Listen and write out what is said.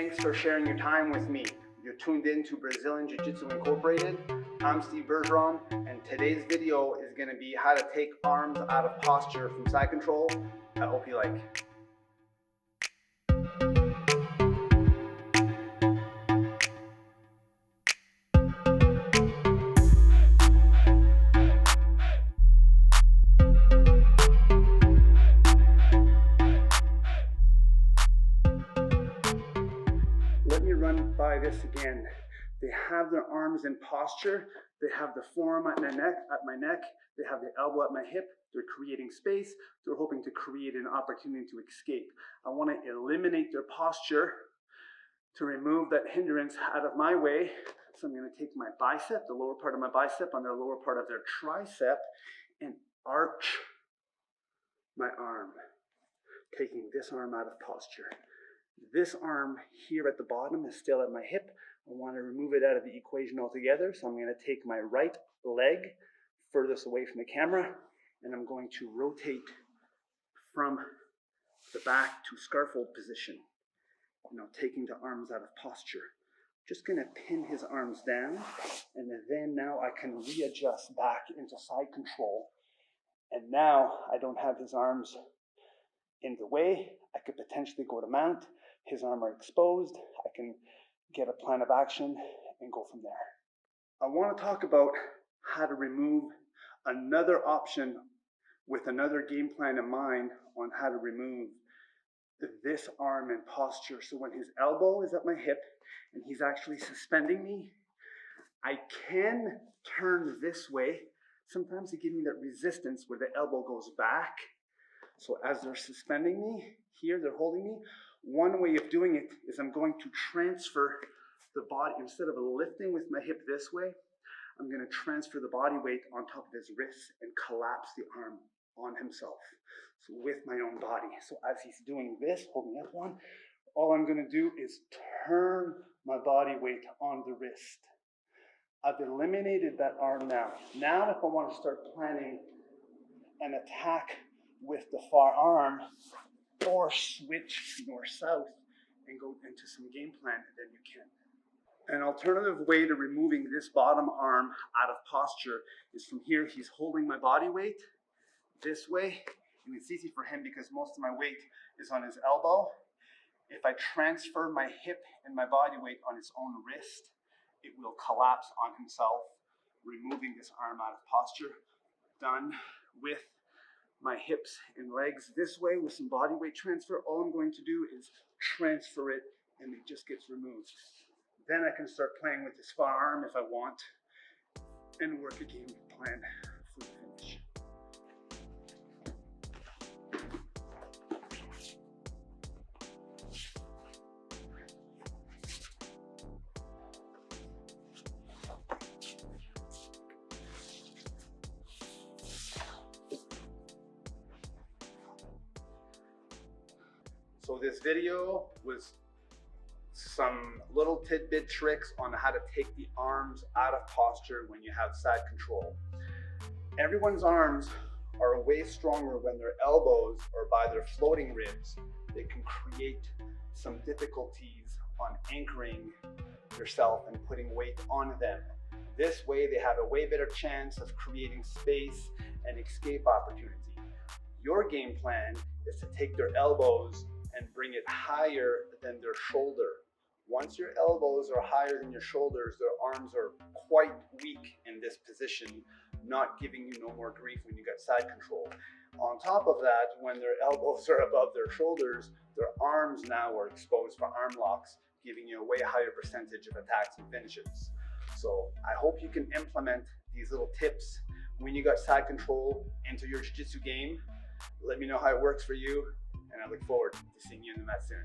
Thanks for sharing your time with me. You're tuned in to Brazilian Jiu-Jitsu Incorporated. I'm Steve Bergeron, and today's video is going to be how to take arms out of posture from side control. I hope you like. Let me run by this again. They have their arms in posture. They have the forearm at my neck. They have the elbow at my hip. They're creating space. They're hoping to create an opportunity to escape. I want to eliminate their posture to remove that hindrance out of my way. So I'm going to take my bicep, the lower part of my bicep on the lower part of their tricep, and arch my arm, taking this arm out of posture. This arm here at the bottom is still at my hip. I want to remove it out of the equation altogether. So I'm going to take my right leg furthest away from the camera, and I'm going to rotate from the back to scarf hold position. Taking the arms out of posture. Just going to pin his arms down, and then now I can readjust back into side control. And now I don't have his arms in the way. I could potentially go to mount. His arms are exposed. I can get a plan of action and go from there. I want to talk about how to remove another option with another game plan in mind on how to remove this arm in posture. So when his elbow is at my hip and he's actually suspending me, I can turn this way. Sometimes they give me that resistance where the elbow goes back. So as they're suspending me, here they're holding me. One way of doing it is I'm going to transfer the body, instead of lifting with my hip this way, I'm going to transfer the body weight on top of his wrist and collapse the arm on himself. So with my own body. So as he's doing this, holding F1, all I'm going to do is turn my body weight on the wrist. I've eliminated that arm now. Now if I want to start planning an attack with the far arm, or switch north-south and go into some game plan, then you can. An alternative way to removing this bottom arm out of posture is from here. He's holding my body weight this way, and it's easy for him because most of my weight is on his elbow. If I transfer my hip and my body weight on his own wrist, it will collapse on himself, removing this arm out of posture. Done with my hips and legs this way with some body weight transfer. All I'm going to do is transfer it, and it just gets removed. Then I can start playing with this far arm if I want and work a game plan for the finish. So this video was some little tidbit tricks on how to take the arms out of posture when you have side control. Everyone's arms are way stronger when their elbows are by their floating ribs. They can create some difficulties on anchoring yourself and putting weight on them. This way they have a way better chance of creating space and escape opportunity. Your game plan is to take their elbows and bring it higher than their shoulder. Once your elbows are higher than your shoulders, their arms are quite weak in this position, not giving you no more grief when you got side control. On top of that, when their elbows are above their shoulders, their arms now are exposed for arm locks, giving you a way higher percentage of attacks and finishes. So I hope you can implement these little tips when you got side control into your jiu-jitsu game. Let me know how it works for you, and I look forward to seeing you in the mat soon.